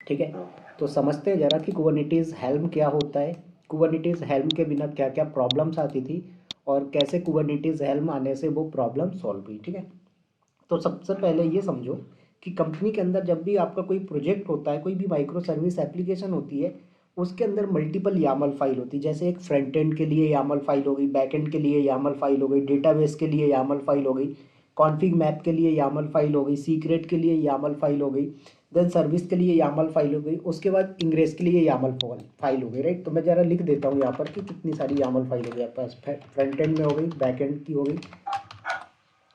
ठीक है। तो समझते हैं जरा कि कुबरनेटिस हेल्म क्या होता है, कुबरनेटिस हेल्म के बिना क्या क्या प्रॉब्लम्स आती थी और कैसे कुबरनेटिस हेल्म आने से वो प्रॉब्लम सॉल्व हुई। ठीक है। तो सबसे पहले ये समझो कि कंपनी के अंदर जब भी आपका कोई प्रोजेक्ट होता है, कोई भी माइक्रो सर्विस एप्लीकेशन होती है, उसके अंदर मल्टीपल यामल फाइल होती है। जैसे एक फ्रंट एंड के लिए यामल फाइल हो गई, बैक एंड के लिए यामल फाइल हो गई, डेटाबेस के लिए यामल फाइल हो गई, कॉन्फिग मैप के लिए यामल फाइल हो गई, सीक्रेट के लिए यामल फाइल हो गई, देन सर्विस के लिए यामल फाइल हो गई, उसके बाद इंग्रेस के लिए यामल फाइल हो गई। राइट। तो मैं ज़रा लिख देता हूँ यहाँ पर कि कितनी सारी यामल फाइल हो गई आपके पास। फ्रंट एंड में हो गई, बैक एंड की हो गई,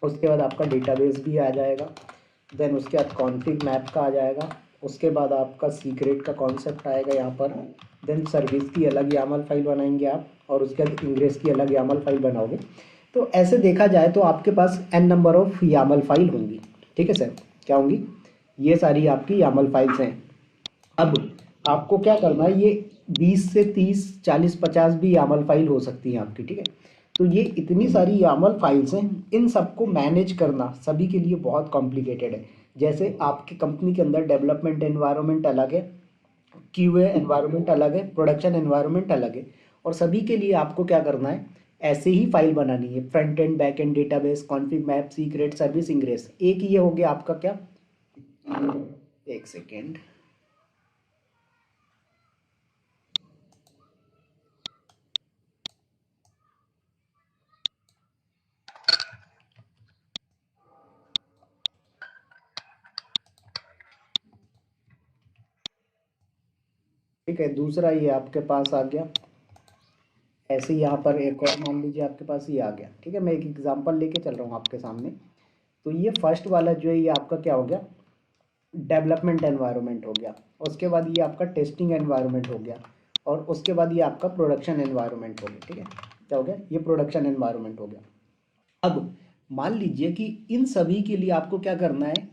उसके बाद आपका डेटाबेस भी आ जाएगा, देन उसके बाद कॉन्फिग मैप का आ जाएगा, उसके बाद आपका सीक्रेट का कॉन्सेप्ट आएगा यहाँ पर, देन सर्विस की अलग यामल फाइल बनाएंगे आप, और उसके बाद इंग्रेस की अलग यामल फाइल बनाओगे। तो ऐसे देखा जाए तो आपके पास n number of Yamala file होंगी। ठीक है सर, क्या होंगी? ये सारी आपकी यामल फाइल्स हैं। अब आपको क्या करना है, ये 20 से 30 40 50 भी यामल फाइल हो सकती हैं आपकी। ठीक है। तो ये इतनी सारी यामल फाइल्स हैं, इन सबको मैनेज करना सभी के लिए बहुत कॉम्प्लिकेटेड है। जैसे आपकी कंपनी के अंदर डेवलपमेंट एनवायरनमेंट अलग है, क्यूए एनवायरनमेंट अलग है, प्रोडक्शन एनवायरनमेंट अलग है, और सभी के लिए आपको क्या करना है, ऐसे ही फाइल बनानी है। Front end, back and, database, config map, secret, service, ingress. एक ये हो गया आपका क्या, एक सेकेंड। ठीक है, दूसरा ये आपके पास आ गया। ऐसे ही यहाँ पर एक और मान लीजिए आपके पास ये आ गया। ठीक है, मैं एक एग्जांपल लेके चल रहा हूँ आपके सामने। तो ये फर्स्ट वाला जो है ये आपका क्या हो गया, डेवलपमेंट एनवायरनमेंट हो गया। उसके बाद ये आपका टेस्टिंग एनवायरनमेंट हो गया, और उसके बाद ये आपका प्रोडक्शन एनवायरनमेंट हो गया। ठीक है, क्या हो गया, ये प्रोडक्शन एनवायरनमेंट हो गया। अब मान लीजिए कि इन सभी के लिए आपको क्या करना है,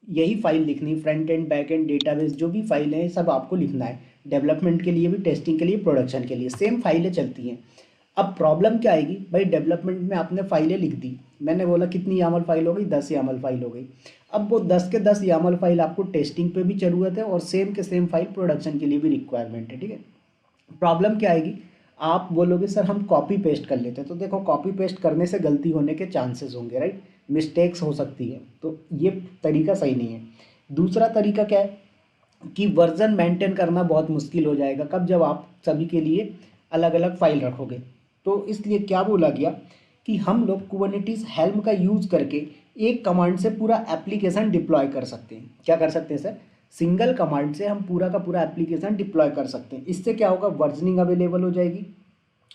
यही फाइल लिखनी, front end, back and, database, जो भी फाइल है सब आपको लिखना है। डेवलपमेंट के लिए भी, टेस्टिंग के लिए, प्रोडक्शन के लिए सेम फाइलें चलती हैं। अब प्रॉब्लम क्या आएगी भाई, डेवलपमेंट में आपने फाइलें लिख दी, मैंने बोला कितनी यामल फाइल हो गई, 10 यामल फाइल हो गई। अब वो 10 के 10 यामल फाइल आपको टेस्टिंग पे भी ज़रूरत है, और सेम के सेम फाइल प्रोडक्शन के लिए भी रिक्वायरमेंट है। ठीक है। प्रॉब्लम क्या आएगी, आप बोलोगे सर हम कॉपी पेस्ट कर लेते हैं। तो देखो, कॉपी पेस्ट करने से गलती होने के चांसेस होंगे, राइट, मिस्टेक्स हो सकती है, तो ये तरीका सही नहीं है। दूसरा तरीका क्या है कि वर्जन मेंटेन करना बहुत मुश्किल हो जाएगा, कब, जब आप सभी के लिए अलग अलग फाइल रखोगे। तो इसलिए क्या बोला गया कि हम लोग कुबरनेटिस हेल्म का यूज़ करके एक कमांड से पूरा एप्लीकेशन डिप्लॉय कर सकते हैं। क्या कर सकते हैं सर, सिंगल कमांड से हम पूरा का पूरा एप्लीकेशन डिप्लॉय कर सकते हैं। इससे क्या होगा, वर्जनिंग अवेलेबल हो जाएगी,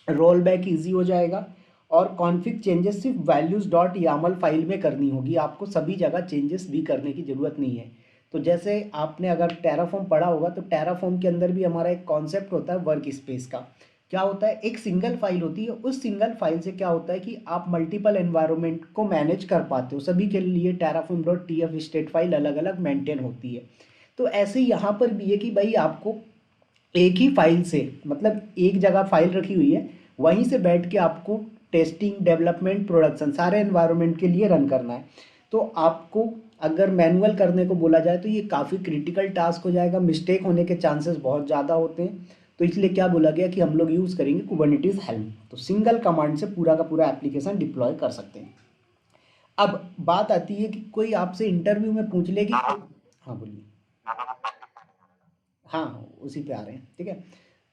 रोल बैक ईजी हो जाएगा, और कॉन्फ़िग चेंजेस सिर्फ वैल्यूज डॉट यामल फाइल में करनी होगी, आपको सभी जगह चेंजेस भी करने की ज़रूरत नहीं है। तो जैसे आपने अगर टेराफॉर्म पढ़ा होगा, तो टेराफॉर्म के अंदर भी हमारा एक कॉन्सेप्ट होता है वर्क स्पेस का। क्या होता है, एक सिंगल फाइल होती है, उस सिंगल फाइल से क्या होता है कि आप मल्टीपल एनवायरनमेंट को मैनेज कर पाते हो। सभी के लिए Terraform dot T F state file अलग अलग मेंटेन होती है। तो ऐसे ही यहाँ पर भी है कि भाई आपको एक ही फाइल से, मतलब एक जगह फाइल रखी हुई है, वहीं से बैठ के आपको टेस्टिंग, डेवलपमेंट, प्रोडक्शन सारे एनवायरनमेंट के लिए रन करना है। तो आपको अगर मैनुअल करने को बोला जाए तो ये काफ़ी क्रिटिकल टास्क हो जाएगा, मिस्टेक होने के चांसेस बहुत ज़्यादा होते हैं। तो इसलिए क्या बोला गया कि हम लोग यूज़ करेंगे कुबरनेटिस हेल्म, तो सिंगल कमांड से पूरा का पूरा एप्लीकेशन डिप्लॉय कर सकते हैं। अब बात आती है कि कोई आपसे इंटरव्यू में पूछ ले कि, हाँ बोलिए। हाँ, उसी पे आ रहे हैं। ठीक है।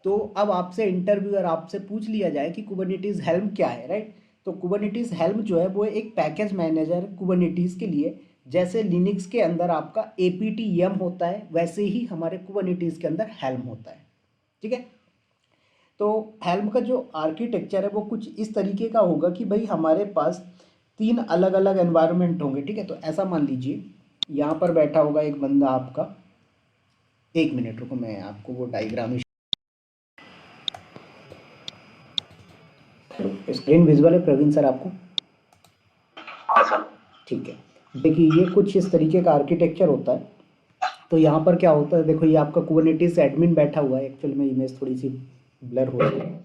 तो अब आपसे इंटरव्यूअर आपसे पूछ लिया जाए कि कुबरनेटिस हेल्म क्या है, राइट। तो कुबरनेटिस हेल्म जो है वो एक पैकेज मैनेजर कुबरनेटिस के लिए। जैसे लिनक्स के अंदर आपका एपीटीएम होता है, वैसे ही हमारे कुबरनेटिस के अंदर हेल्म होता है। ठीक है। तो हेल्म का जो आर्किटेक्चर है वो कुछ इस तरीके का होगा कि भाई हमारे पास तीन अलग अलग एनवायरनमेंट होंगे। ठीक है। तो ऐसा मान लीजिए यहाँ पर बैठा होगा एक बंदा आपका, एक मिनट रुको, मैं आपको वो डायग्राम, स्क्रीन विजुअल है प्रवीण सर आपको? हाँ सर। ठीक है, देखिए ये कुछ इस तरीके का आर्किटेक्चर होता है। तो यहाँ पर क्या होता है, देखो ये आपका कुबरनेटिस एडमिन बैठा हुआ है, एक्चुअल में इमेज थोड़ी सी ब्लर हो रही है।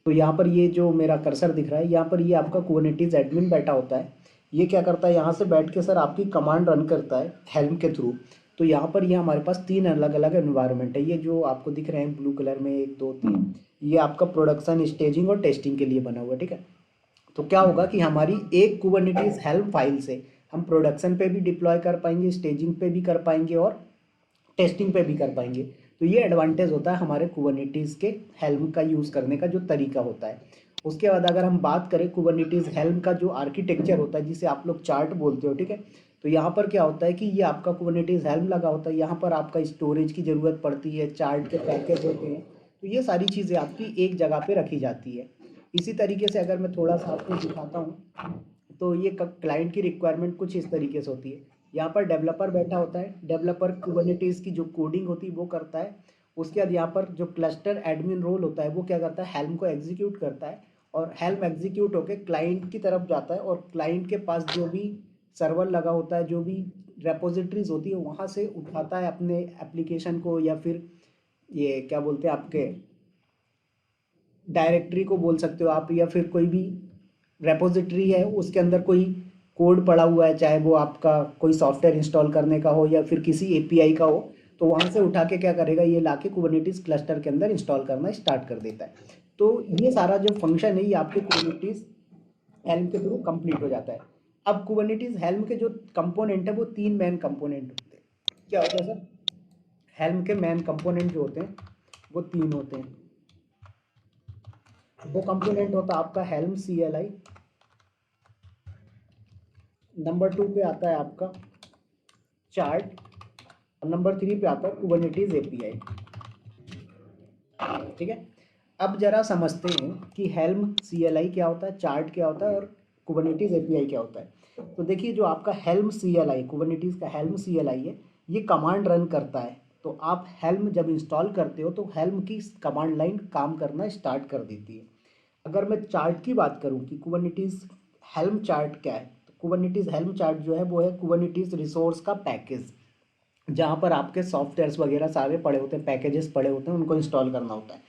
तो यहाँ पर ये जो मेरा कर्सर दिख रहा है, यहाँ पर ये आपका कुबरनेटिस एडमिन बैठा होता है। ये क्या करता है, यहाँ से बैठ के सर आपकी कमांड रन करता है हेल्म के थ्रू। तो यहाँ पर ये हमारे पास 3 अलग अलग एनवायरनमेंट है। ये जो आपको दिख रहे हैं ब्लू कलर में 1 2 3, ये आपका प्रोडक्शन, स्टेजिंग और टेस्टिंग के लिए बना हुआ है, ठीक है। तो क्या होगा कि हमारी एक कुबरनेटिस हेल्प फाइल से हम प्रोडक्शन पे भी डिप्लॉय कर पाएंगे, स्टेजिंग पे भी कर पाएंगे और टेस्टिंग पे भी कर पाएंगे। तो ये एडवांटेज होता है हमारे कुबरनेटिस के हेल्म का यूज़ करने का जो तरीका होता है। उसके बाद अगर हम बात करें कुबरनेटिस हेल्म का जो आर्किटेक्चर होता है, जिसे आप लोग चार्ट बोलते हो, ठीक है। तो यहाँ पर क्या होता है कि ये आपका कुबरनेटिस हेल्म लगा होता है, यहाँ पर आपका स्टोरेज की ज़रूरत पड़ती है, चार्ट के पैकेज होते हैं, तो ये सारी चीज़ें आपकी एक जगह पे रखी जाती है। इसी तरीके से अगर मैं थोड़ा सा आपको दिखाता हूँ, तो ये क्लाइंट की रिक्वायरमेंट कुछ इस तरीके से होती है। यहाँ पर डेवलपर बैठा होता है, डेवलपर कुबरनेटिस की जो कोडिंग होती है वो करता है। उसके बाद यहाँ पर जो क्लस्टर एडमिन रोल होता है वो क्या करता है, हेल्म को एग्जीक्यूट करता है, और हेल्म एग्जीक्यूट होकर क्लाइंट की तरफ जाता है, और क्लाइंट के पास जो भी सर्वर लगा होता है, जो भी रेपोजिटरीज होती है, वहाँ से उठाता है अपने एप्लीकेशन को, या फिर ये क्या बोलते हैं आपके डायरेक्टरी को बोल सकते हो आप, या फिर कोई भी रेपोजिटरी है उसके अंदर कोई कोड पड़ा हुआ है, चाहे वो आपका कोई सॉफ्टवेयर इंस्टॉल करने का हो या फिर किसी एपीआई का हो, तो वहाँ से उठा के क्या करेगा, ये लाके कुबरनेटिस क्लस्टर के अंदर इंस्टॉल करना स्टार्ट कर देता है। तो ये सारा जो फंक्शन है ये आपके कुबरनेटिस हेल्म के थ्रू कंप्लीट हो जाता है। अब कुबरनेटिस हेल्म के जो कंपोनेंट है वो 3 मेन कंपोनेंट होते हैं। क्या होता है सर? हेल्म के मेन कंपोनेंट जो होते हैं वो 3 होते हैं। वो कंपोनेंट होता है आपका हेल्म CLI, नंबर 2 पे आता है आपका चार्ट, और नंबर 3 पे आता है कुबरनेटिस API, ठीक है। अब जरा समझते हैं कि हेल्म CLI क्या होता है, चार्ट क्या होता है और कुबरनेटिस API क्या होता है। तो देखिए, जो आपका हेल्म CLI, कुबरनेटिस का हेल्म CLI है, ये कमांड रन करता है। तो आप हेल्म जब इंस्टॉल करते हो तो हेल्म की कमांड लाइन काम करना स्टार्ट कर देती है। अगर मैं चार्ट की बात करूं कि कुबरनेटिस हेल्म चार्ट क्या है, तो कुबरनेटिस हेल्म चार्ट जो है वो है कुबरनेटिस रिसोर्स का पैकेज, जहाँ पर आपके सॉफ्टवेयर्स वगैरह सारे पड़े होते हैं, पैकेजेस पड़े होते हैं, उनको इंस्टॉल करना होता है।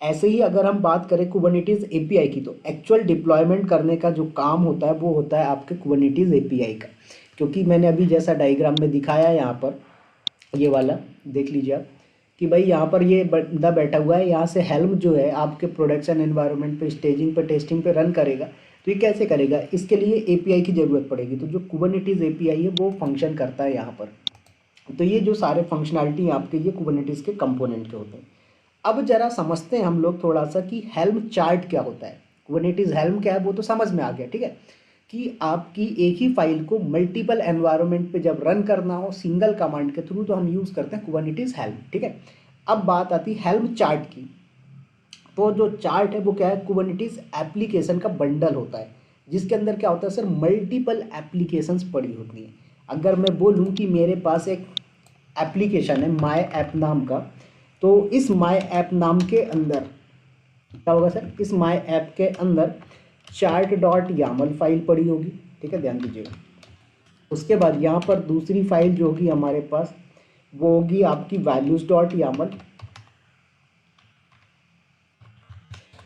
ऐसे ही अगर हम बात करें कुबरनेटिस API की, तो एक्चुअल डिप्लॉयमेंट करने का जो काम होता है वो होता है आपके कुबरनेटिस API का। क्योंकि मैंने अभी जैसा डायग्राम में दिखाया है यहाँ पर, ये वाला देख लीजिए आप, कि भाई यहाँ पर ये बंदा बैठा हुआ है, यहाँ से हेल्म जो है आपके प्रोडक्शन एनवायरनमेंट पे, स्टेजिंग पे, टेस्टिंग पे रन करेगा। तो ये कैसे करेगा, इसके लिए API की ज़रूरत पड़ेगी। तो जो कुबरनेटिस API है वो फंक्शन करता है यहाँ पर। तो ये जो सारे फंक्शनैलिटी आपके ये कुबरनेटिस के कंपोनेंट के होते हैं। अब जरा समझते हैं हम लोग थोड़ा सा कि हेल्म चार्ट क्या होता है। कुबरनेटिस हेल्म क्या है वो तो समझ में आ गया, ठीक है, कि आपकी एक ही फाइल को मल्टीपल एनवायरनमेंट पे जब रन करना हो सिंगल कमांड के थ्रू, तो हम यूज़ करते हैं कुबरनेटिस हेल्म, ठीक है। अब बात आती है हेल्म चार्ट की। तो जो चार्ट है वो क्या है, कुबरनेटिस एप्लीकेशन का बंडल होता है, जिसके अंदर क्या होता है सर, मल्टीपल एप्लीकेशंस पड़ी होती हैं। अगर मैं बोलूँ कि मेरे पास एक एप्लीकेशन है माई ऐप नाम का, तो इस माई ऐप नाम के अंदर क्या होगा सर, इस माई ऐप के अंदर chart.yaml फाइल पड़ी होगी, ठीक है, ध्यान दीजिएगा। उसके बाद यहाँ पर दूसरी फाइल जो होगी हमारे पास वो होगी आपकी values.yaml।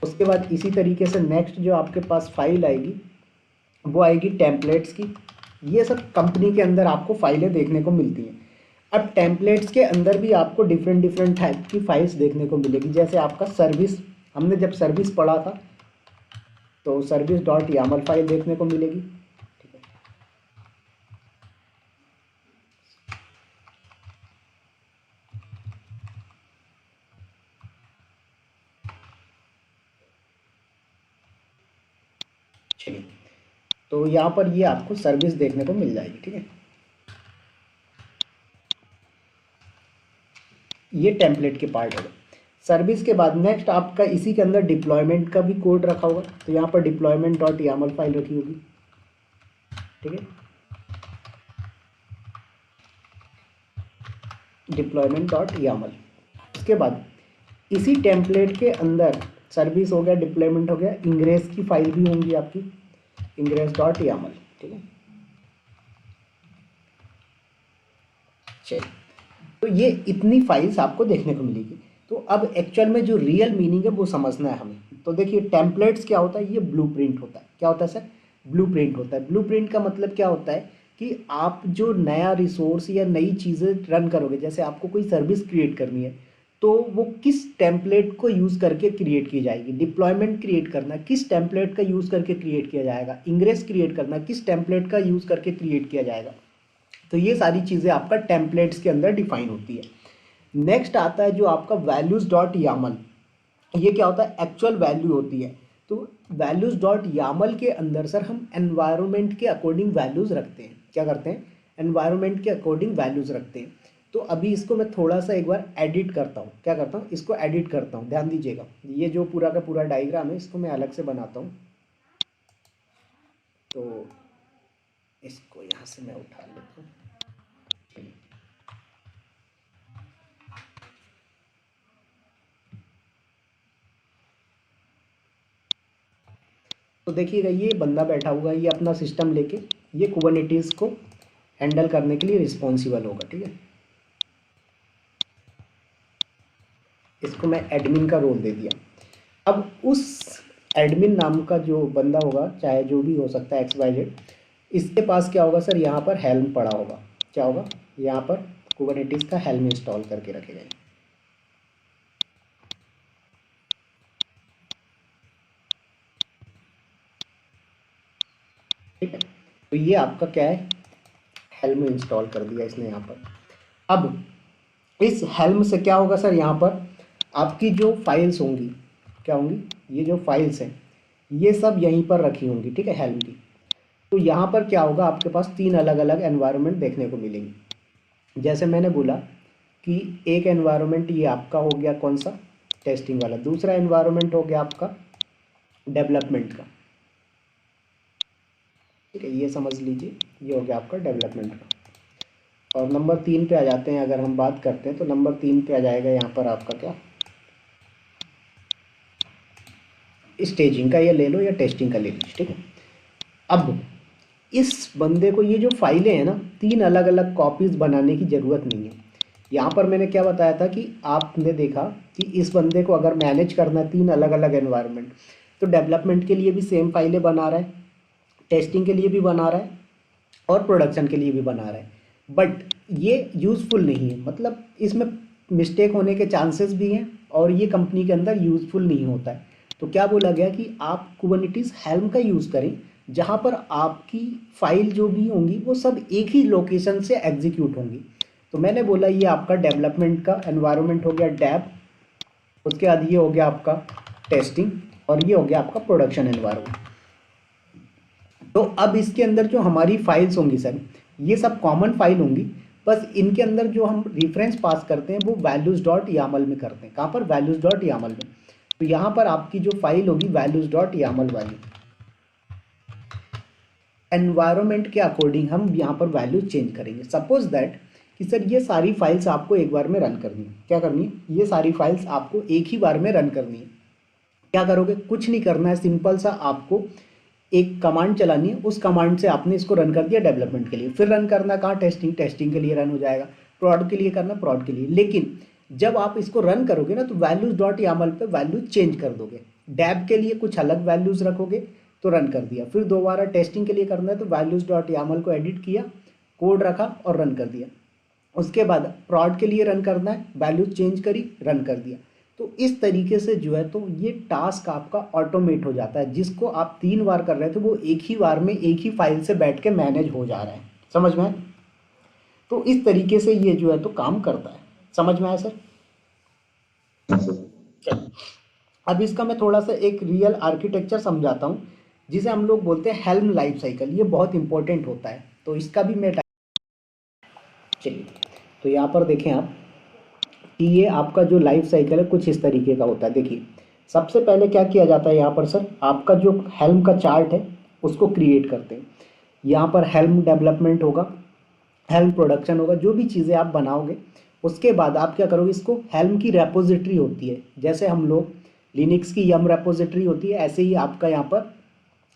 उसके बाद इसी तरीके से नेक्स्ट जो आपके पास फाइल आएगी वो आएगी टेम्पलेट्स की। ये सब कंपनी के अंदर आपको फाइलें देखने को मिलती हैं। अब टेम्पलेट्स के अंदर भी आपको डिफरेंट डिफरेंट टाइप की फाइल्स देखने को मिलेगी। जैसे आपका सर्विस, हमने जब सर्विस पढ़ा था तो service.yaml फाइल देखने को मिलेगी, ठीक है। चलिए, तो यहाँ पर ये आपको सर्विस देखने को मिल जाएगी, ठीक है। ये टेम्पलेट के पार्ट होगा। सर्विस के बाद नेक्स्ट आपका इसी के अंदर डिप्लॉयमेंट का भी कोड रखा होगा। तो यहाँ पर deployment.yaml फाइल रखी होगी, ठीक है, deployment.yaml। उसके बाद इसी टेम्पलेट के अंदर सर्विस हो गया, डिप्लॉयमेंट हो गया, इंग्रेस की फाइल भी होंगी आपकी, ingress.yaml, ठीक है। चलिए, तो ये इतनी फाइल्स आपको देखने को मिलेगी। तो अब एक्चुअल में जो रियल मीनिंग है वो समझना है हमें। तो देखिए, टेम्पलेट्स क्या होता है, ये ब्लूप्रिंट होता है। क्या होता है सर, ब्लूप्रिंट होता है। ब्लूप्रिंट का मतलब क्या होता है कि आप जो नया रिसोर्स या नई चीज़ें रन करोगे, जैसे आपको कोई सर्विस क्रिएट करनी है तो वो किस टेम्पलेट को यूज़ करके क्रिएट की जाएगी, डिप्लॉयमेंट क्रिएट करना किस टेम्पलेट का यूज़ करके क्रिएट किया जाएगा, इंग्रेस क्रिएट करना किस टेम्पलेट का यूज़ करके क्रिएट किया जाएगा। तो ये सारी चीज़ें आपका टेम्पलेट्स के अंदर डिफाइन होती है। नेक्स्ट आता है जो आपका वैल्यूज डॉट यामल। ये क्या होता है, एक्चुअल वैल्यू होती है। तो वैल्यूज डॉट यामल के अंदर सर हम एनवायरनमेंट के अकॉर्डिंग वैल्यूज रखते हैं। क्या करते हैं, एनवायरनमेंट के अकॉर्डिंग वैल्यूज रखते हैं। तो अभी इसको मैं थोड़ा सा एक बार एडिट करता हूँ। क्या करता हूँ, इसको एडिट करता हूँ। ध्यान दीजिएगा, ये जो पूरा का पूरा डायग्राम है इसको मैं अलग से बनाता हूँ। तो इसको यहाँ से मैं उठा लेता हूँ। तो देखिएगा ये बंदा बैठा हुआ है, ये अपना सिस्टम लेके ये कुबरनेटिस को हैंडल करने के लिए रिस्पॉन्सिबल होगा। ठीक है, इसको मैं एडमिन का रोल दे दिया। अब उस एडमिन नाम का जो बंदा होगा, चाहे जो भी हो सकता है XYZ, इसके पास क्या होगा सर, यहाँ पर हेल्म पड़ा होगा। क्या होगा, यहाँ पर कुबरनेटिस का हेल्म इंस्टॉल करके रखेगा। ठीक है, तो ये आपका क्या है, हेल्म इंस्टॉल कर दिया इसने यहाँ पर। अब इस हेल्म से क्या होगा सर, यहाँ पर आपकी जो फाइल्स होंगी, क्या होंगी, ये जो फाइल्स हैं ये सब यहीं पर रखी होंगी। ठीक है, हेल्म की। तो यहाँ पर क्या होगा, आपके पास 3 अलग अलग एनवायरनमेंट देखने को मिलेंगी। जैसे मैंने बोला कि एक एनवायरनमेंट ये आपका हो गया कौन सा, टेस्टिंग वाला। दूसरा एनवायरनमेंट हो गया आपका डेवलपमेंट का। ठीक है, ये समझ लीजिए, ये हो गया आपका डेवलपमेंट का। और नंबर 3 पे आ जाते हैं। अगर हम बात करते हैं तो नंबर 3 पे आ जाएगा यहाँ पर आपका क्या, स्टेजिंग का, ये ले लो या टेस्टिंग का ले लीजिए। ठीक है, अब इस बंदे को ये जो फाइलें हैं ना, 3 अलग अलग कॉपीज़ बनाने की ज़रूरत नहीं है। यहाँ पर मैंने क्या बताया था कि आपने देखा कि इस बंदे को अगर मैनेज करना है 3 अलग अलग एनवायरनमेंट, तो डेवलपमेंट के लिए भी सेम फाइलें बना रहा है, टेस्टिंग के लिए भी बना रहा है और प्रोडक्शन के लिए भी बना रहा है। बट ये यूज़फुल नहीं है, मतलब इसमें मिस्टेक होने के चांसेस भी हैं और ये कंपनी के अंदर यूज़फुल नहीं होता है। तो क्या बोला गया कि आप कुबरनेटिस हेल्म का यूज़ करें, जहाँ पर आपकी फाइल जो भी होंगी वो सब एक ही लोकेशन से एग्जीक्यूट होंगी। तो मैंने बोला ये आपका डेवलपमेंट का एनवायरनमेंट हो गया डैब, उसके बाद ये हो गया आपका टेस्टिंग और ये हो गया आपका प्रोडक्शन एनवायरनमेंट। तो अब इसके अंदर जो हमारी फाइल्स होंगी सर, ये सब कॉमन फाइल होंगी, बस इनके अंदर जो हम रेफरेंस पास करते हैं वो वैल्यूज डॉट यामल में करते हैं। कहाँ पर, वैल्यूज डॉट यामल में। तो यहाँ पर आपकी जो फाइल होगी वैल्यूज डॉट यामल वाली, एनवायरनमेंट के अकॉर्डिंग हम यहाँ पर वैल्यू चेंज करेंगे। सपोज दैट कि सर ये सारी फाइल्स आपको एक बार में रन करनी है। क्या करनी है, ये सारी फाइल्स आपको एक ही बार में रन करनी है। क्या करोगे, कुछ नहीं करना है, सिंपल सा आपको एक कमांड चलानी है। उस कमांड से आपने इसको रन कर दिया डेवलपमेंट के लिए, फिर रन करना कहाँ, टेस्टिंग के लिए रन हो जाएगा, प्रोड के लिए करना प्रोड के लिए। लेकिन जब आप इसको रन करोगे ना तो वैल्यूज डॉट यामल पे वैल्यू चेंज कर दोगे। डैब के लिए कुछ अलग वैल्यूज रखोगे तो रन कर दिया, फिर दोबारा टेस्टिंग के लिए करना है तो वैल्यूज डॉट यामल को एडिट किया, कोड रखा और रन कर दिया। उसके बाद प्रॉड के लिए रन करना है, वैल्यू चेंज करी, रन कर दिया। तो इस तरीके से जो है तो ये टास्क आपका ऑटोमेट हो जाता है। जिसको आप 3 बार कर रहे थे वो एक ही बार में एक ही फाइल से बैठ के मैनेज हो जा रहा है। समझ में आया? तो इस तरीके से ये जो है तो काम करता है। समझ में आया सर? अब इसका मैं थोड़ा सा एक रियल आर्किटेक्चर समझाता हूँ, जिसे हम लोग बोलते हैं हेल्म लाइफ साइकिल। ये बहुत इंपॉर्टेंट होता है, तो इसका भी मैं चलिए तो यहाँ पर देखें आप कि ये आपका जो लाइफ साइकिल है कुछ इस तरीके का होता है। देखिए सबसे पहले क्या किया जाता है, यहाँ पर सर आपका जो हेल्म का चार्ट है उसको क्रिएट करते हैं। यहाँ पर हेल्म डेवलपमेंट होगा, हेल्म प्रोडक्शन होगा, जो भी चीज़ें आप बनाओगे उसके बाद आप क्या करोगे, इसको हेल्म की रेपोजिटरी होती है। जैसे हम लोग लिनक्स की यम रेपोजिटरी होती है, ऐसे ही आपका यहाँ पर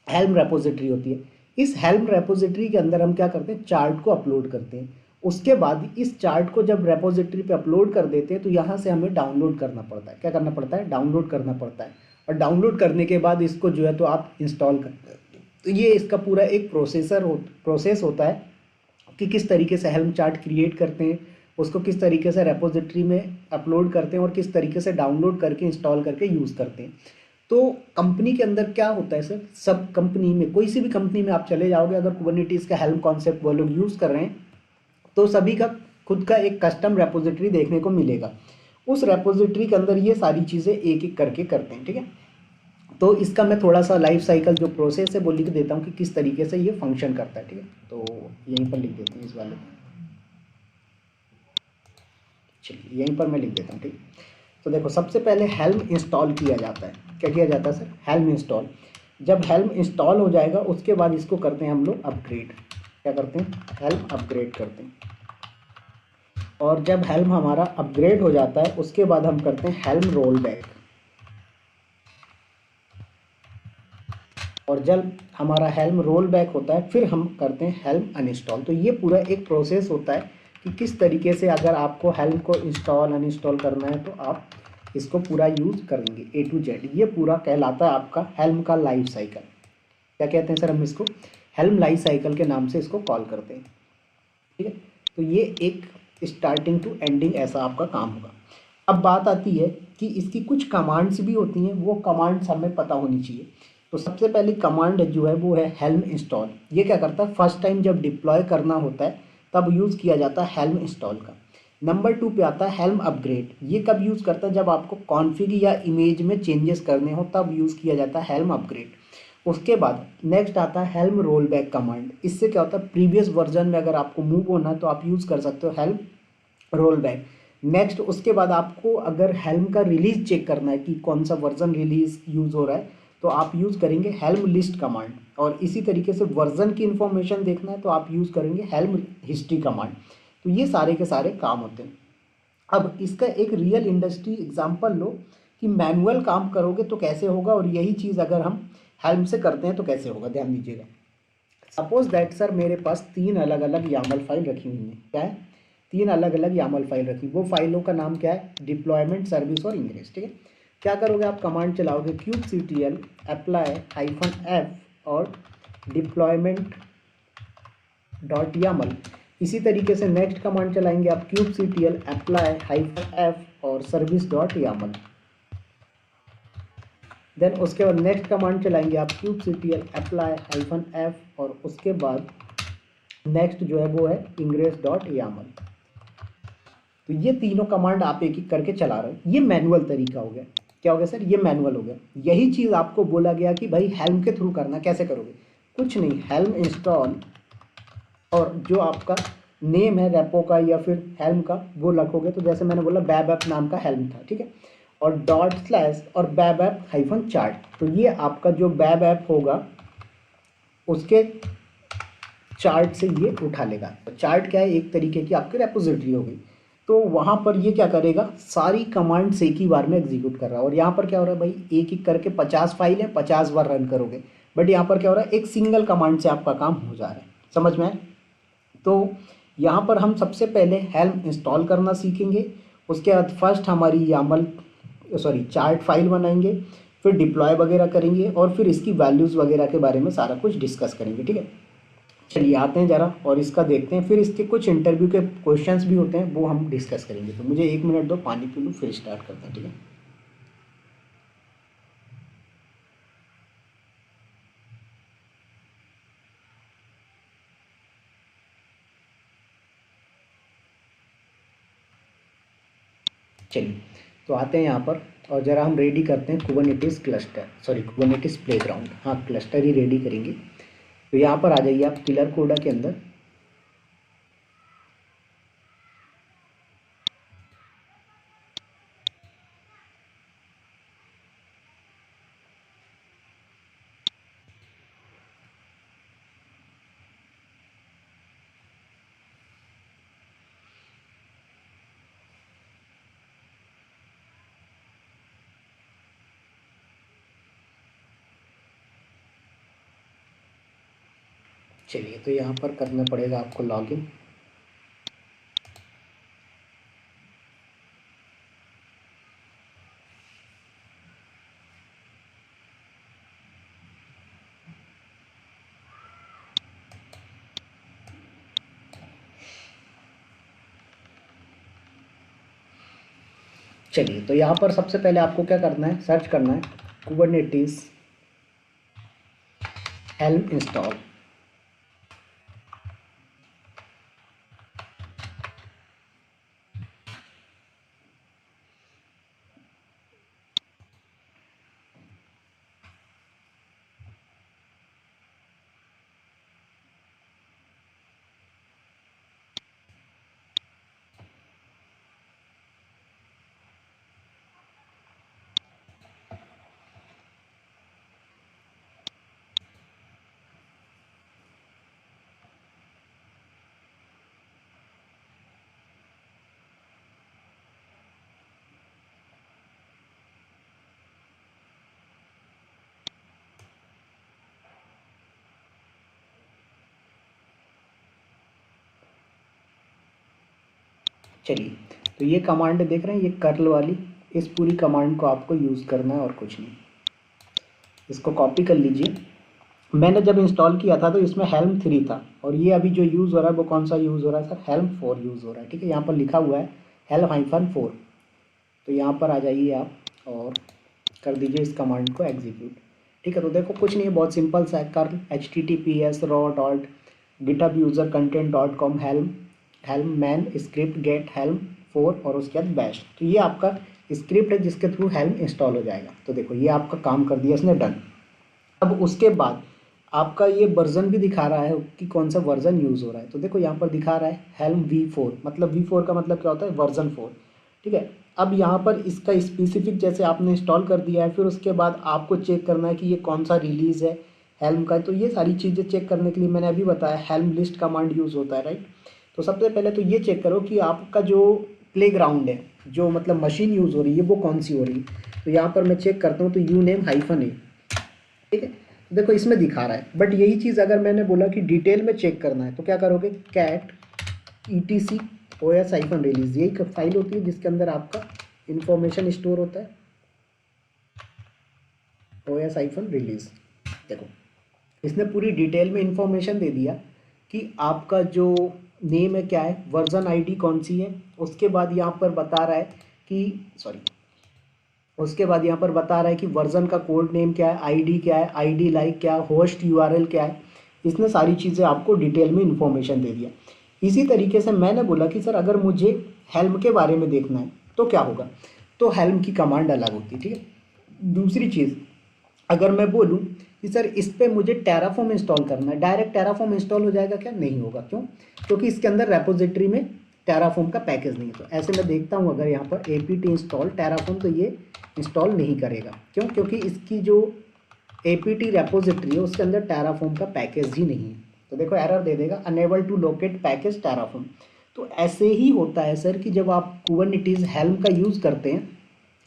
हेल्म रेपोजिटरी होती है। इस हेल्म रेपोजिटरी के अंदर हम क्या करते हैं, चार्ट को अपलोड करते हैं। उसके बाद इस चार्ट को जब रेपोजिटरी पे अपलोड कर देते हैं तो यहाँ से हमें डाउनलोड करना पड़ता है। क्या करना पड़ता है, डाउनलोड करना पड़ता है। और डाउनलोड करने के बाद इसको जो है तो आप इंस्टॉल करते हैं। तो ये इसका पूरा एक प्रोसेस होता है। कि किस तरीके से हेल्म चार्ट क्रिएट करते हैं, उसको किस तरीके से रेपोजिटरी में अपलोड करते हैं और किस तरीके से डाउनलोड करके इंस्टॉल करके यूज़ करते हैं। तो कंपनी के अंदर क्या होता है सर, सब कंपनी में, कोई सी भी कंपनी में आप चले जाओगे, अगर कुबरनेटिस का हेल्म कॉन्सेप्ट वो लोग यूज़ कर रहे हैं तो सभी का खुद का एक कस्टम रेपोजिटरी देखने को मिलेगा। उस रेपोजिटरी के अंदर ये सारी चीज़ें एक एक करके करते हैं, ठीक है। तो इसका मैं थोड़ा सा लाइफ साइकिल जो प्रोसेस है वो लिख देता हूँ कि किस तरीके से ये फंक्शन करता है, ठीक है। तो यहीं पर लिख देते हैं इस वाले पर, चलिए यहीं पर मैं लिख देता हूँ, ठीक है। तो देखो सबसे पहले हेल्म इंस्टॉल किया जाता है। क्या किया जाता है सर, हेल्म इंस्टॉल। जब हेल्म इंस्टॉल हो जाएगा उसके बाद इसको करते हैं हम लोग अपग्रेड। क्या करते हैं, हेल्म अपग्रेड करते हैं। और जब हेल्म हमारा अपग्रेड हो जाता है उसके बाद हम करते हैं हेल्म रोल बैक। और जब हमारा हेल्म रोल बैक होता है फिर हम करते हैं हेल्म अनइंस्टॉल। तो ये पूरा एक प्रोसेस होता है कि किस तरीके से अगर आपको हेल्म को इंस्टॉल अनइंस्टॉल करना है तो आप इसको पूरा यूज़ करेंगे A to Z। ये पूरा कहलाता है आपका हेल्म का लाइफ साइकिल। क्या कहते हैं सर, हम इसको हेल्म लाइफ साइकिल के नाम से इसको कॉल करते हैं, ठीक है। तो ये एक स्टार्टिंग टू एंडिंग ऐसा आपका काम होगा। अब बात आती है कि इसकी कुछ कमांड्स भी होती हैं, वो कमांड्स हमें पता होनी चाहिए। तो सबसे पहली कमांड जो है वो है हेल्म इंस्टॉल। ये क्या करता है, फर्स्ट टाइम जब डिप्लॉय करना होता है तब यूज़ किया जाता है हेल्म इंस्टॉल का। नंबर 2 पे आता है हेल्म अपग्रेड। ये कब यूज़ करता है, जब आपको कॉन्फ़िग या इमेज में चेंजेस करने हो तब यूज़ किया जाता है हेल्म अपग्रेड। उसके बाद नेक्स्ट आता है हेल्म रोल बैक कमांड। इससे क्या होता है, प्रीवियस वर्जन में अगर आपको मूव होना है तो आप यूज़ कर सकते हो हेल्म रोल बैक। नेक्स्ट उसके बाद आपको अगर हेल्म का रिलीज चेक करना है कि कौन सा वर्जन रिलीज यूज़ हो रहा है तो आप यूज़ करेंगे हेल्म लिस्ट कमांड। और इसी तरीके से वर्जन की इंफॉर्मेशन देखना है तो आप यूज़ करेंगे हेल्म हिस्ट्री कमांड। तो ये सारे के सारे काम होते हैं। अब इसका एक रियल इंडस्ट्री एग्जांपल लो कि मैनुअल काम करोगे तो कैसे होगा और यही चीज़ अगर हम हेल्म से करते हैं तो कैसे होगा, ध्यान दीजिएगा। सपोज दैट सर मेरे पास 3 अलग अलग यामल फाइल रखी हुई हैं। क्या है, 3 अलग अलग यामल फाइल रखी। वो फाइलों का नाम क्या है, डिप्लॉयमेंट, सर्विस और इंग्रेस, ठीक है। क्या करोगे आप, कमांड चलाओगे kubectl अप्लाई -f और डिप्लॉयमेंट डॉट यामल। इसी तरीके से नेक्स्ट कमांड चलाएंगे आप kubectl अप्लाई -f और सर्विस डॉट यामल। देन उसके बाद नेक्स्ट कमांड चलाएंगे आप kubectl अप्लाई -f और उसके बाद नेक्स्ट जो है वो है इंग्रेस डॉट यामल। तो ये तीनों कमांड आप एक एक करके चला रहे हो। ये मैनुअल तरीका हो गया। क्या हो गया सर, ये मैनुअल हो गया। यही चीज़ आपको बोला गया कि भाई हेल्म के थ्रू करना। कैसे करोगे, कुछ नहीं, हेल्म इंस्टॉल और जो आपका नेम है रेपो का या फिर हेल्म का वो रखोगे। तो जैसे मैंने बोला बैब ऐप नाम का हेल्म था, ठीक है। और डॉट स्लैश और बैब ऐप हाइफन चार्ट। तो ये आपका जो बैब ऐप होगा उसके चार्ट से ये उठा लेगा। तो चार्ट क्या है, एक तरीके की आपकी रेपोजिटरी हो गई। तो वहाँ पर ये क्या करेगा, सारी कमांड्स एक ही बार में एग्जीक्यूट कर रहा है। और यहाँ पर क्या हो रहा है भाई, एक एक करके 50 फाइल है, 50 बार रन करोगे। बट यहाँ पर क्या हो रहा है, एक सिंगल कमांड से आपका काम हो जा रहा है। समझ में आए। तो यहाँ पर हम सबसे पहले हेल्म इंस्टॉल करना सीखेंगे। उसके बाद फर्स्ट हमारी यामल चार्ट फाइल बनाएंगे, फिर डिप्लॉय वगैरह करेंगे और फिर इसकी वैल्यूज़ वगैरह के बारे में सारा कुछ डिस्कस करेंगे, ठीक है। चलिए आते हैं ज़रा और इसका देखते हैं। फिर इसके कुछ इंटरव्यू के क्वेश्चंस भी होते हैं वो हम डिस्कस करेंगे। तो मुझे 1 मिनट दो, पानी पी लूँ, फिर स्टार्ट करते हैं, ठीक है। चलिए तो आते हैं यहाँ पर और ज़रा हम रेडी करते हैं कुबरनेटिस क्लस्टर, कुबरनेटिस प्लेग्राउंड। हाँ, क्लस्टर ही रेडी करेंगे। तो यहाँ पर आ जाइए आप किलर कोडा के अंदर। चलिए तो यहाँ पर करना पड़ेगा आपको लॉगिन। चलिए, तो यहाँ पर सबसे पहले आपको क्या करना है, सर्च करना है कुबरनेटिस हेल्म इंस्टॉल। चलिए, तो ये कमांड देख रहे हैं, ये कर्ल वाली, इस पूरी कमांड को आपको यूज़ करना है और कुछ नहीं। इसको कॉपी कर लीजिए। मैंने जब इंस्टॉल किया था तो इसमें हेल्म 3 था, और ये अभी जो यूज़ हो रहा है वो कौन सा यूज़ हो रहा है सर, हेल्म 4 यूज़ हो रहा है। ठीक है, यहाँ पर लिखा हुआ है हेल्म-4। तो यहाँ पर आ जाइए आप और कर दीजिए इस कमांड को एग्जीक्यूट। ठीक है, तो देखो कुछ नहीं है, बहुत सिंपल सा है। Curl https://raw.github-user-content.com helm main script get helm 4 और उसके बाद बैश। तो ये आपका स्क्रिप्ट है जिसके थ्रू हेल्म इंस्टॉल हो जाएगा। तो देखो ये आपका काम कर दिया इसने, डन। अब उसके बाद आपका ये वर्जन भी दिखा रहा है कि कौन सा वर्जन यूज़ हो रहा है। तो देखो यहाँ पर दिखा रहा है हेल्म V4, मतलब V4 का मतलब क्या होता है, वर्जन 4। ठीक है, अब यहाँ पर इसका स्पेसिफिक जैसे आपने इंस्टॉल कर दिया है, फिर उसके बाद आपको चेक करना है कि ये कौन सा रिलीज़ है हेल्म का। तो ये सारी चीज़ें चेक करने के लिए मैंने अभी बताया हेल्म लिस्ट कमांड यूज़ होता है, राइट। तो सबसे पहले तो ये चेक करो कि आपका जो प्लेग्राउंड है, जो मतलब मशीन यूज़ हो रही है, वो कौन सी हो रही है। तो यहाँ पर मैं चेक करता हूँ, तो uname-a, ठीक है। तो देखो इसमें दिखा रहा है, बट यही चीज़ अगर मैंने बोला कि डिटेल में चेक करना है तो क्या करोगे, कैट etc os-release, यही फाइल होती है जिसके अंदर आपका इंफॉर्मेशन स्टोर होता है, os-release। देखो इसने पूरी डिटेल में इंफॉर्मेशन दे दिया कि आपका जो नेम है क्या है, वर्जन आईडी कौन सी है, उसके बाद यहाँ पर बता रहा है कि उसके बाद यहाँ पर बता रहा है कि वर्जन का कोड नेम क्या है, आईडी क्या है, आईडी लाइक क्या है, होस्ट यूआरएल क्या है। इसने सारी चीज़ें आपको डिटेल में इन्फॉर्मेशन दे दिया। इसी तरीके से मैंने बोला कि सर अगर मुझे हेल्म के बारे में देखना है तो क्या होगा, तो हेल्म की कमांड अलग होती है। ठीक है, दूसरी चीज़ अगर मैं बोलूँ कि सर इस पर मुझे टेराफॉर्म इंस्टॉल करना है, डायरेक्ट टेराफॉर्म इंस्टॉल हो जाएगा क्या, नहीं होगा। क्यों, क्योंकि इसके अंदर रेपोजिटरी में टेराफॉर्म का पैकेज नहीं है। तो ऐसे मैं देखता हूँ अगर यहाँ पर apt इंस्टॉल टेराफॉर्म, तो ये इंस्टॉल नहीं करेगा। क्यों, क्योंकि इसकी जो apt रेपोजिटरी है उसके अंदर टेराफॉर्म का पैकेज ही नहीं है। तो देखो एरर दे देगा, unable to locate package Terraform. तो ऐसे ही होता है सर कि जब आप कुबरनेटिस हेल्म का यूज़ करते हैं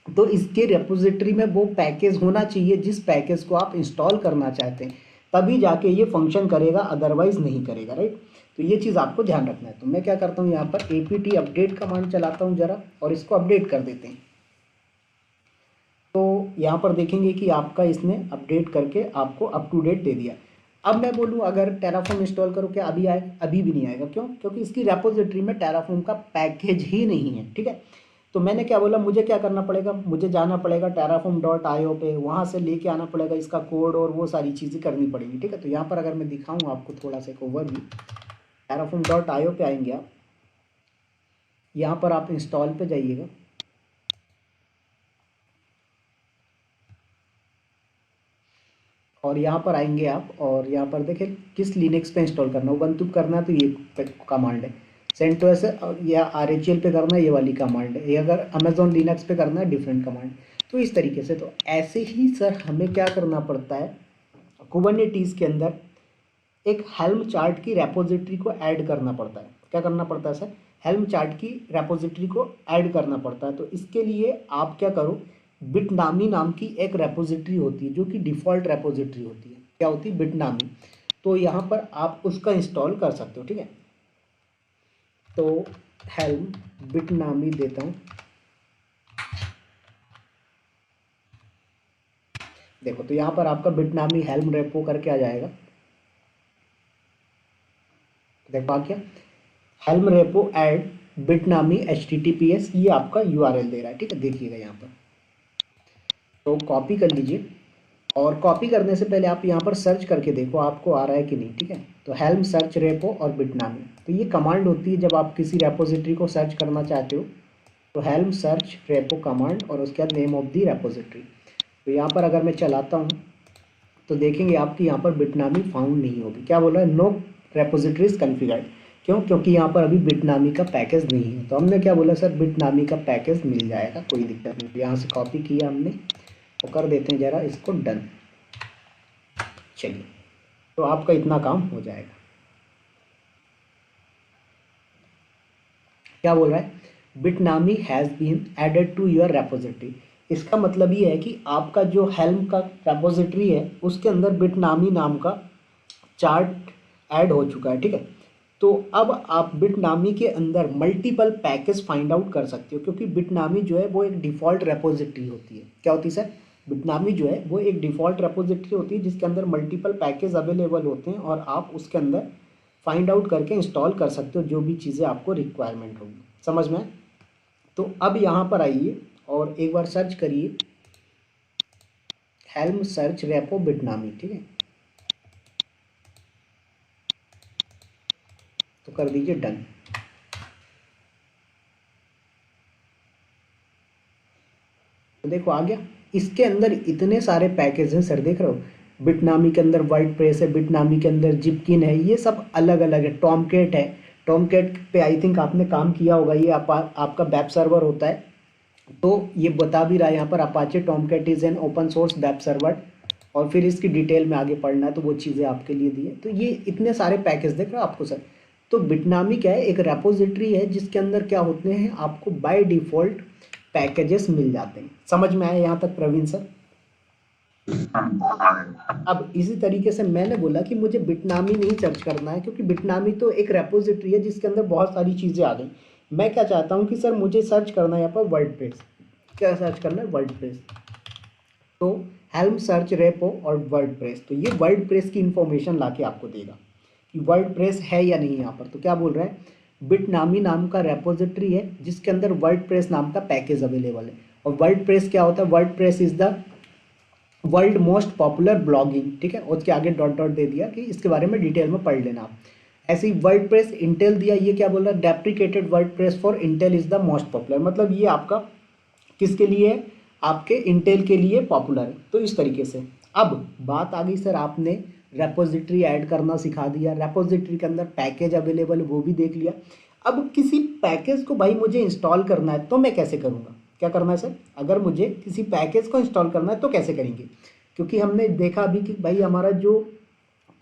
तो इसके रेपोजिटरी में वो पैकेज होना चाहिए जिस पैकेज को आप इंस्टॉल करना चाहते हैं, तभी जाके ये फंक्शन करेगा, अदरवाइज नहीं करेगा, राइट। तो ये चीज़ आपको ध्यान रखना है। तो मैं क्या करता हूँ, यहाँ पर apt अपडेट कमांड चलाता हूँ जरा, और इसको अपडेट कर देते हैं। तो यहाँ पर देखेंगे कि आपका इसने अपडेट करके आपको अप टू डेट दे दिया। अब मैं बोलूँ अगर टेराफॉर्म इंस्टॉल करो, क्या अभी आएगा, अभी भी नहीं आएगा। क्यों, क्योंकि इसकी रेपोजिटरी में टेराफॉर्म का पैकेज ही नहीं है। ठीक है, तो मैंने क्या बोला, मुझे क्या करना पड़ेगा, मुझे जाना पड़ेगा terraform.io पे, वहाँ से लेके आना पड़ेगा इसका कोड और वो सारी चीज़ें करनी पड़ेगी। ठीक है, तो यहाँ पर अगर मैं दिखाऊँ आपको थोड़ा सा एक ओवरव्यू, terraform.io पे आएंगे आप, यहाँ पर आप इंस्टॉल पे जाइएगा, और यहाँ पर आएंगे आप, और यहाँ पर देखें किस लिनक्स पे इंस्टॉल करना है, उबंटू करना है तो ये कमांड है, सेंटोस या RHEL पे करना है ये वाली कमांड है, ये अगर अमेजोन लिनक्स पे करना है डिफरेंट कमांड। तो इस तरीके से, तो ऐसे ही सर हमें क्या करना पड़ता है, कुबरनेटिस के अंदर एक हेल्म चार्ट की रेपोजिटरी को ऐड करना पड़ता है। क्या करना पड़ता है सर, हेल्म चार्ट की रेपोजिटरी को ऐड करना पड़ता है। तो इसके लिए आप क्या करो, बिटनामी नाम की एक रेपोजिटरी होती है जो कि डिफ़ॉल्ट रेपोजिटरी होती है। क्या होती है, बिटनामी। तो यहाँ पर आप उसका इंस्टॉल कर सकते हो। ठीक है, तो हेल्म बिटनामी देता हूँ, देखो तो यहाँ पर आपका बिटनामी हेल्म रेपो करके आ जाएगा। देखो आ गया, helm repo add bitnami https ये आपका URL दे रहा है, ठीक है, देखिएगा यहाँ पर। तो कॉपी कर लीजिए और कॉपी करने से पहले आप यहाँ पर सर्च करके देखो आपको आ रहा है कि नहीं, ठीक है। तो हेल्म सर्च रेपो और बिटनामी, तो ये कमांड होती है जब आप किसी रेपोजिटरी को सर्च करना चाहते हो तो हेल्म सर्च रेपो कमांड और उसके बाद नेम ऑफ दी रेपोजिटरी। तो यहाँ पर अगर मैं चलाता हूँ तो देखेंगे आपकी यहाँ पर बिटनामी फाउंड नहीं होगी। क्या बोल रहा है, नो रेपोजिटरीज कॉन्फ़िगर्ड। क्यों, क्योंकि यहाँ पर अभी बिटनामी का पैकेज नहीं है। तो हमने क्या बोला सर, बिटनामी का पैकेज मिल जाएगा, कोई दिक्कत नहीं। यहाँ से कॉपी किया हमने और कर देते हैं ज़रा इसको डन। चलिए, तो आपका इतना काम हो जाएगा। क्या बोल रहा है, Bitnami has been added to your repository. इसका मतलब ये है कि आपका जो हेल्म का रेपोजिटरी है उसके अंदर बिटनामी नाम का चार्ट ऐड हो चुका है, ठीक है। तो अब आप बिटनामी के अंदर मल्टीपल पैकेज फाइंड आउट कर सकते हो, क्योंकि बिटनामी जो है वो एक डिफ़ॉल्ट रेपोजिटरी होती है। क्या होती है सर, बिटनामी जो है वो एक डिफ़ॉल्ट रेपोजिटरी होती है जिसके अंदर मल्टीपल पैकेज अवेलेबल होते हैं और आप उसके अंदर फाइंड आउट करके इंस्टॉल कर सकते हो जो भी चीज़ें आपको रिक्वायरमेंट होगी। समझ में? तो अब यहाँ पर आइए और एक बार सर्च करिए हेल्म सर्च रेपो बिटनामी, ठीक है। तो कर दीजिए डन। तो देखो आ गया। इसके अंदर इतने सारे पैकेज हैं सर, देख रहे हो, बिटनामी के अंदर वर्डप्रेस है, बिटनामी के अंदर जिपकिन है, ये सब अलग अलग है। टॉमकेट है, टॉमकेट पे आई थिंक आपने काम किया होगा, ये आपका वेब सर्वर होता है। तो ये बता भी रहा है यहाँ पर Apache Tomcat is an open source web server, और फिर इसकी डिटेल में आगे पढ़ना है तो वो चीज़ें आपके लिए दी है। तो ये इतने सारे पैकेज देख रहे हो आपको सर। तो बिटनामी क्या है, एक रेपोजिटरी है जिसके अंदर क्या होते हैं, आपको बाय डिफ़ॉल्ट पैकेजेस मिल जाते हैं। समझ में आया यहाँ तक प्रवीण सर? अब इसी तरीके से मैंने बोला कि मुझे बिटनामी नहीं सर्च करना है, क्योंकि बिटनामी तो एक रेपोजिटरी है जिसके अंदर बहुत सारी चीज़ें आ गई। मैं क्या चाहता हूँ कि सर मुझे सर्च करना है यहाँ पर वर्डप्रेस। क्या सर्च करना है, वर्डप्रेस। तो हेल्म सर्च रेपो और वर्डप्रेस, तो ये वर्डप्रेस की इंफॉर्मेशन लाके आपको देगा कि वर्डप्रेस है या नहीं यहाँ पर। तो क्या बोल रहा है, बिटनामी नाम का रेपोजिटरी है जिसके अंदर वर्डप्रेस नाम का पैकेज अवेलेबल है। और वर्डप्रेस क्या होता है, WordPress is the world most popular blogging, ठीक है। उसके आगे डॉट डॉट दे दिया कि इसके बारे में डिटेल में पढ़ लेना आप। ऐसे ही वर्डप्रेस इंटेल दिया, ये क्या बोल रहा है, deprecated WordPress for Intel is the most popular, मतलब ये आपका किसके लिए है, आपके इंटेल के लिए पॉपुलर है। तो इस तरीके से अब बात आ गई सर, आपने रेपोजिटरी ऐड करना सिखा दिया, रेपोजिटरी के अंदर पैकेज अवेलेबल वो भी देख लिया। अब किसी पैकेज को भाई मुझे इंस्टॉल करना है तो मैं कैसे करूँगा, क्या करना है सर, अगर मुझे किसी पैकेज को इंस्टॉल करना है तो कैसे करेंगे, क्योंकि हमने देखा अभी कि भाई हमारा जो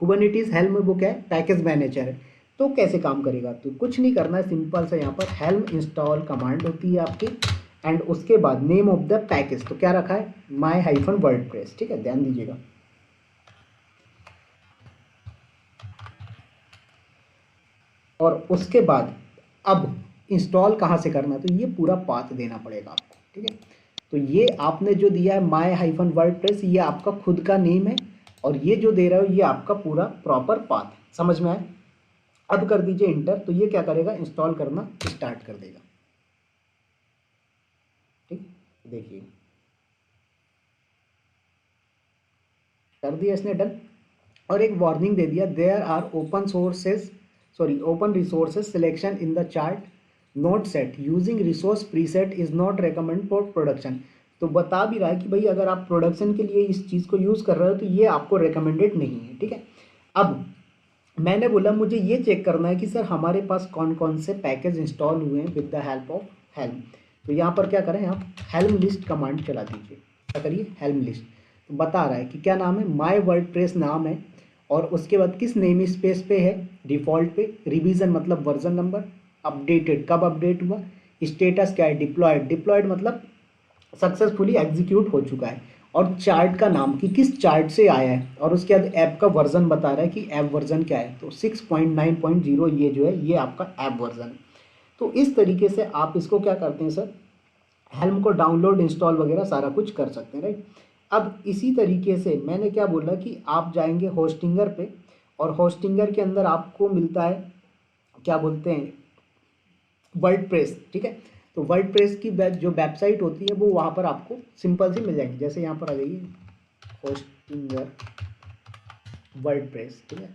कुबरनेटिस हेल्म वो क्या है, पैकेज मैनेजर है। तो कैसे काम करेगा, तो कुछ नहीं करना है, सिंपल से यहाँ पर हेल्म इंस्टॉल कमांड होती है आपकी, एंड उसके बाद नेम ऑफ द पैकेज, तो क्या रखा है, माई हाइफन वर्डप्रेस, ठीक है, ध्यान दीजिएगा। और उसके बाद अब इंस्टॉल कहाँ से करना, तो ये पूरा पाथ देना पड़ेगा आपको, ठीक है। तो ये आपने जो दिया है माई हाइफन वर्डप्रेस, ये आपका खुद का नेम है, और ये जो दे रहे हो ये आपका पूरा प्रॉपर पाथ है। समझ में आया? अब कर दीजिए इंटर, तो ये क्या करेगा, इंस्टॉल करना स्टार्ट कर देगा, ठीक, देखिए कर दिया इसने डन। और एक वार्निंग दे दिया, there are open resources selection in the chart not set, using resource preset is not recommend for production. तो बता भी रहा है कि भाई अगर आप प्रोडक्शन के लिए इस चीज़ को यूज़ कर रहे हो तो ये आपको रिकमेंडेड नहीं है, ठीक है। अब मैंने बोला मुझे ये चेक करना है कि सर हमारे पास कौन कौन से पैकेज इंस्टॉल हुए हैं with the help of helm. तो यहाँ पर क्या करें, आप हेल्म लिस्ट कमांड चला दीजिए। क्या करिए, हेल्म लिस्ट। तो बता रहा है कि क्या नाम है, माई वर्डप्रेस नाम है, और उसके बाद किस नेम स्पेस पे है, डिफ़ॉल्ट पे, रिवीजन मतलब वर्जन नंबर, अपडेटेड कब अपडेट हुआ, स्टेटस क्या है, डिप्लॉयड, डिप्लॉयड मतलब सक्सेसफुली एग्जीक्यूट हो चुका है, और चार्ट का नाम कि किस चार्ट से आया है, और उसके बाद ऐप का वर्जन बता रहा है कि ऐप वर्जन क्या है, तो 6.9.0 ये जो है ये आपका ऐप वर्जन है। तो इस तरीके से आप इसको क्या करते हैं सर, हेल्म को डाउनलोड इंस्टॉल वगैरह सारा कुछ कर सकते हैं, राइट। अब इसी तरीके से मैंने क्या बोला कि आप जाएंगे होस्टिंगर पे, और होस्टिंगर के अंदर आपको मिलता है क्या बोलते हैं, वर्डप्रेस, ठीक है। तो वर्डप्रेस की जो वेबसाइट होती है वो वहाँ पर आपको सिंपल सी मिल जाएंगी। जैसे यहाँ पर आ जाइए होस्टिंगर वर्डप्रेस, ठीक है।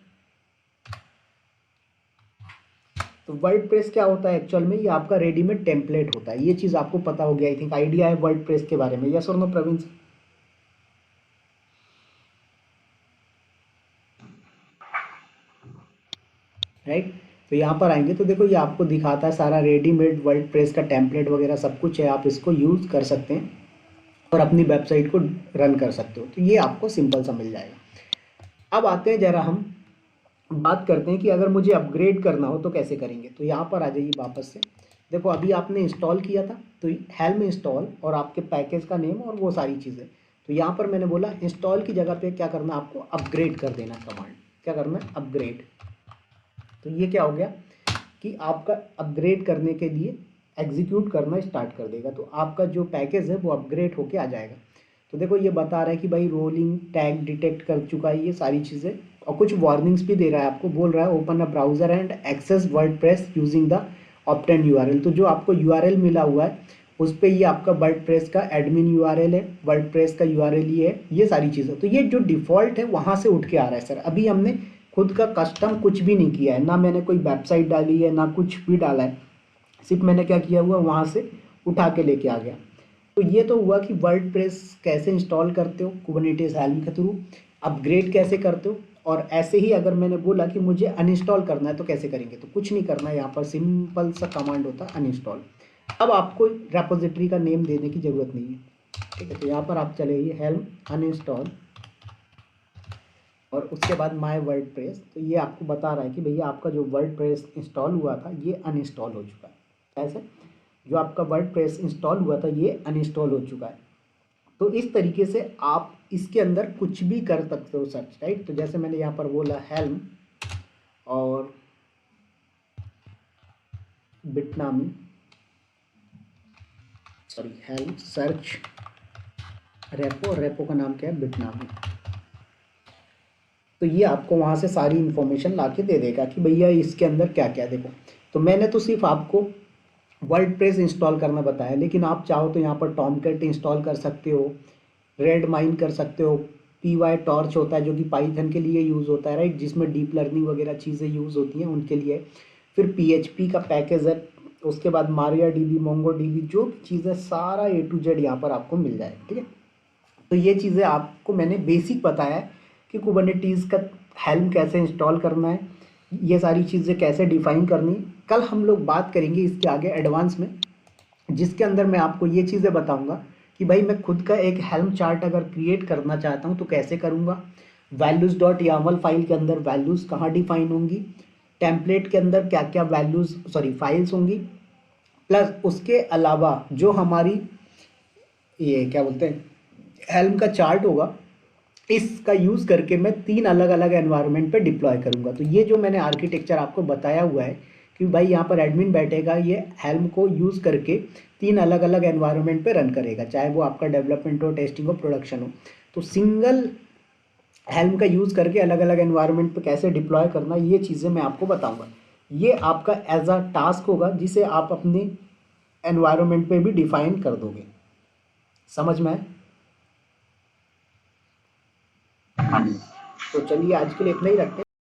तो वर्डप्रेस क्या होता है एक्चुअल में, ये आपका रेडीमेड टेम्पलेट होता है। ये चीज़ आपको पता हो गया, आई थिंक आइडिया है वर्डप्रेस के बारे में, यस और नो प्रवीण सर? राइट। तो यहाँ पर आएंगे तो देखो ये आपको दिखाता है सारा रेडीमेड वर्डप्रेस का टेम्पलेट वगैरह सब कुछ है, आप इसको यूज़ कर सकते हैं और अपनी वेबसाइट को रन कर सकते हो। तो ये आपको सिंपल सा मिल जाएगा। अब आते हैं जरा हम बात करते हैं कि अगर मुझे अपग्रेड करना हो तो कैसे करेंगे। तो यहाँ पर आ जाइए वापस से। देखो अभी आपने इंस्टॉल किया था तो हेल्म इंस्टॉल और आपके पैकेज का नेम और वो सारी चीज़ें। तो यहाँ पर मैंने बोला इंस्टॉल की जगह पे क्या करना, आपको अपग्रेड कर देना कमांड। क्या करना है, अपग्रेड। तो ये क्या हो गया कि आपका अपग्रेड करने के लिए एग्जीक्यूट करना स्टार्ट कर देगा। तो आपका जो पैकेज है वो अपग्रेड होके आ जाएगा। तो देखो ये बता रहा है कि भाई रोलिंग टैग डिटेक्ट कर चुका है, ये सारी चीज़ें। और कुछ वार्निंग्स भी दे रहा है आपको, बोल रहा है open a browser and access WordPress using the obtained URL. तो जो आपको यूआरएल मिला हुआ है उस पर ये आपका वर्डप्रेस का एडमिन यूआरएल है, वर्डप्रेस का यूआरएल ये है, ये सारी चीज़ें। तो ये जो डिफ़ॉल्ट है वहाँ से उठ के आ रहा है सर। अभी हमने खुद का कस्टम कुछ भी नहीं किया है, ना मैंने कोई वेबसाइट डाली है ना कुछ भी डाला है, सिर्फ मैंने क्या किया हुआ वहाँ से उठा के लेके आ गया। तो ये तो हुआ कि वर्डप्रेस कैसे इंस्टॉल करते हो कुबरनेटिस हेल्म के थ्रू, अपग्रेड कैसे करते हो। और ऐसे ही अगर मैंने बोला कि मुझे अनइंस्टॉल करना है तो कैसे करेंगे, तो कुछ नहीं करना है, यहाँ पर सिंपल सा कमांड होता है अनइंस्टॉल। अब आपको रेपोजिटरी का नेम देने की ज़रूरत नहीं है, ठीक है। तो यहाँ पर आप चलेंगे हेल्म अनइंस्टॉल और उसके बाद माय वर्डप्रेस। तो ये आपको बता रहा है कि भैया आपका जो वर्डप्रेस इंस्टॉल हुआ था ये अनइंस्टॉल हो चुका है। ऐसे जो आपका वर्डप्रेस इंस्टॉल हुआ था ये अनइंस्टॉल हो चुका है। तो इस तरीके से आप इसके अंदर कुछ भी कर सकते हो सर्च, राइट। तो जैसे मैंने यहाँ पर बोला हेल्म और Bitnami, sorry Helm search repo, repo का नाम क्या है, बिटनामी। तो ये आपको वहाँ से सारी इन्फॉर्मेशन ला के दे देगा कि भैया इसके अंदर क्या क्या। देखो तो मैंने तो सिर्फ आपको वर्डप्रेस इंस्टॉल करना बताया, लेकिन आप चाहो तो यहाँ पर टॉमकैट इंस्टॉल कर सकते हो, रेड माइन कर सकते हो, पी टॉर्च होता है जो कि पाइथन के लिए यूज़ होता है, राइट, जिसमें डीप लर्निंग वगैरह चीज़ें यूज़ होती हैं उनके लिए। फिर PHP का पैकेज है, उसके बाद मारिया डीबी, मोंगो डीबी, जो भी चीज़ें सारा A to Z यहाँ पर आपको मिल जाए, ठीक है। तो ये चीज़ें आपको मैंने बेसिक बताया है कि कुबरनेटीज़ का हेल्म कैसे इंस्टॉल करना है, ये सारी चीज़ें कैसे डिफ़ाइन करनी है। कल हम लोग बात करेंगे इसके आगे एडवांस में, जिसके अंदर मैं आपको ये चीज़ें बताऊंगा कि भाई मैं खुद का एक हेल्म चार्ट अगर क्रिएट करना चाहता हूँ तो कैसे करूँगा, वैल्यूज़ डॉट यामल फाइल के अंदर वैल्यूज़ कहाँ डिफाइन होंगी, टेम्पलेट के अंदर क्या क्या वैल्यूज़ सॉरी फाइल्स होंगी, प्लस उसके अलावा जो हमारी ये क्या बोलते हैं हेल्म का चार्ट होगा, इसका यूज़ करके मैं 3 अलग अलग एनवायरनमेंट पे डिप्लॉय करूँगा। तो ये जो मैंने आर्किटेक्चर आपको बताया हुआ है कि भाई यहाँ पर एडमिन बैठेगा, ये हेल्म को यूज़ करके 3 अलग अलग एनवायरनमेंट पे रन करेगा, चाहे वो आपका डेवलपमेंट हो, टेस्टिंग हो, प्रोडक्शन हो। तो सिंगल हेल्म का यूज़ करके अलग अलग एनवायरनमेंट पे कैसे डिप्लॉय करना, ये चीज़ें मैं आपको बताऊँगा। ये आपका एज अ टास्क होगा जिसे आप अपने एनवायरनमेंट पे भी डिफाइन कर दोगे। समझ में आए? तो चलिए आज के लिए इतना ही रखते हैं।